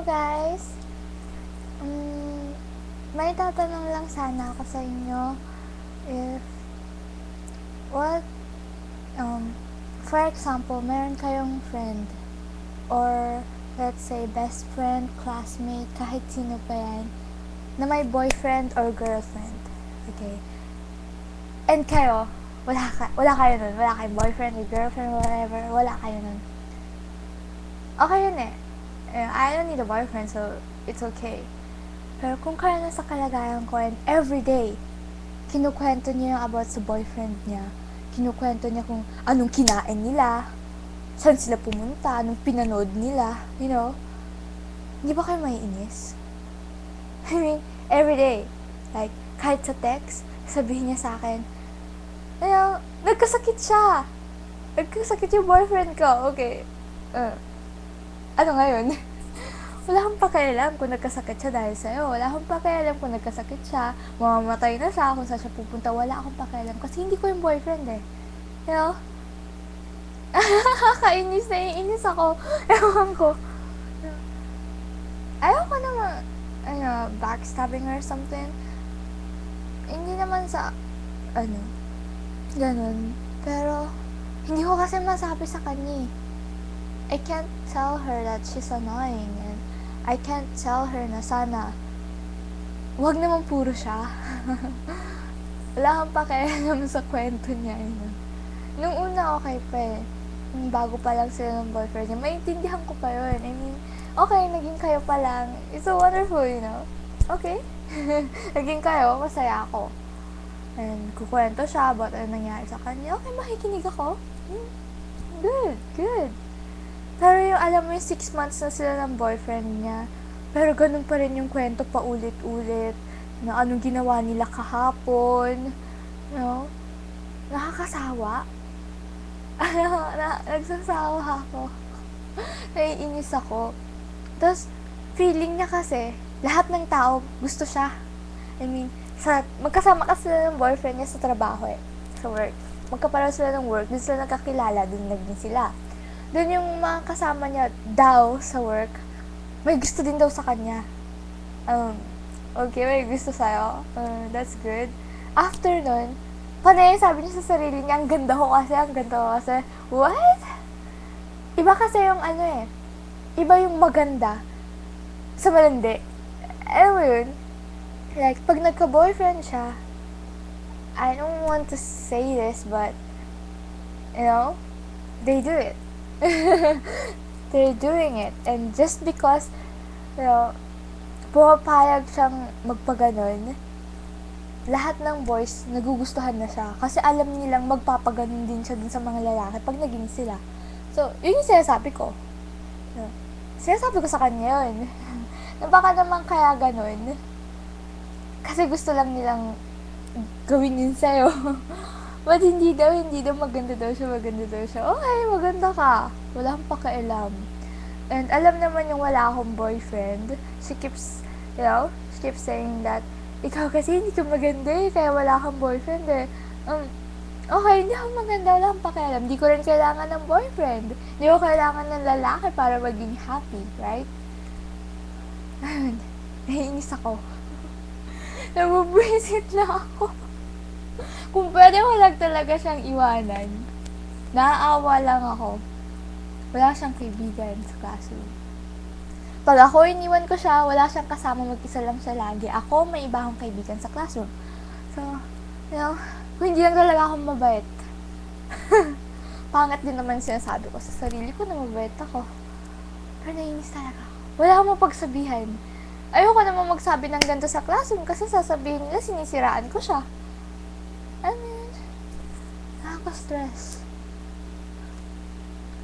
Hello guys! May tatanong lang sana ako sa inyo if what for example, meron kayong friend or let's say best friend, classmate, kahit sino pa yan na may boyfriend or girlfriend. Okay? And kayo, wala kayo nun. Wala kayong boyfriend or girlfriend, whatever. Wala kayo nun. Okay yun eh. I don't need a boyfriend, so it's okay. Pero kung kayo na sa kalagayan ko and everyday, kinukwento niya yung about sa boyfriend niya, kinukwento niya kung anong kinain nila, saan sila pumunta, anong pinanood nila, you know, hindi ba kayo maiinis? I mean, everyday, like, kahit sa text, sabihin niya sa akin, nagkasakit siya. Nagkasakit yung boyfriend ko. Okay. Ano ngayon? Wala akong pakialam kung nagkasakit siya dahil sa'yo. Wala akong pakialam kung nagkasakit siya. Mamamatay na siya kung saan siya pupunta. Wala akong pakialam kasi hindi ko yung boyfriend eh. You know? Kainis na iinis ako. Ewan ko. Ayoko naman, backstabbing or something. Hindi naman sa, ganun. Pero, hindi ko kasi masabi sa kanya eh. I can't tell her that she's annoying and I can't tell her na sana wag naman puro siya. Wala kang pakialam sa kwento niya. Nung una okay pa eh. Bago pa lang sila ng boyfriend niya, maintindihan ko pa yun. I mean, okay, naging kayo pa lang. It's so wonderful, you know? Okay? Naging kayo, masaya ako. And kukwento siya about ano nangyari sa kanya. Okay, makikinig ako. Good. Pero yung alam mo yung 6 months na sila ng boyfriend niya, pero ganun pa rin yung kwento paulit-ulit na anong ginawa nila kahapon, no? Nakakasawa. Nagsasawa ako. Naiinis ako. Tapos, feeling niya kasi, lahat ng tao gusto siya. I mean, magkasama kasi sila ng boyfriend niya sa trabaho eh. Sa work. Magkapareho sila ng work, dun sila nagkakilala, dun naging sila. Doon yung mga kasama niya daw sa work, may gusto din daw sa kanya. Okay, may gusto sa'yo. That's good. After nun, panay sabi niya sa sarili niya, ang ganda ko kasi. What? Iba kasi yung iba yung maganda sa malandi. Alam mo yun? Like, pag nagka-boyfriend siya, I don't want to say this, but, they do it. They're doing it. And just because, pumapayag siyang magpaganon, lahat ng boys nagugustuhan na siya. Kasi alam nilang magpapaganon din siya dun sa mga lalaki pag naging sila. So, yun yung sinasabi ko. Sinasabi ko sa kanya yun. Na baka naman kaya ganon. Kasi gusto lang nilang gawin yun sa'yo. But hindi daw maganda daw siya. Okay, maganda ka. Wala akong pakialam. And alam naman yung wala akong boyfriend. She keeps saying that, ikaw kasi hindi ka maganda eh, kaya wala kang boyfriend eh. Okay, hindi ako maganda, wala akong pakialam. Hindi ko rin kailangan ng boyfriend. Hindi ko kailangan ng lalaki para maging happy, right? Naiinis ako. Nabubwisit na ako. Kung pwede ko lang talaga siyang iwanan, naaawa lang ako. Wala siyang kaibigan sa classroom. Pag ako iniwan ko siya, wala siyang kasama, mag-isa lang siya lagi. Ako, may iba akong kaibigan sa classroom. So, kung hindi lang talaga akong mabait. Pangat din naman sinasabi ko sa sarili ko na mabait ako. Pero naiinis talaga ako. Wala akong mapagsabihan. Ayoko naman magsabi ng ganito sa classroom kasi sasabihin nila sinisiraan ko siya. Nakaka-stress.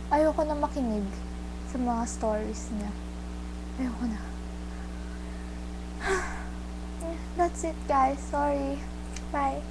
Ayoko na makinig sa mga stories niya. Ayoko na. That's it guys. Sorry. Bye.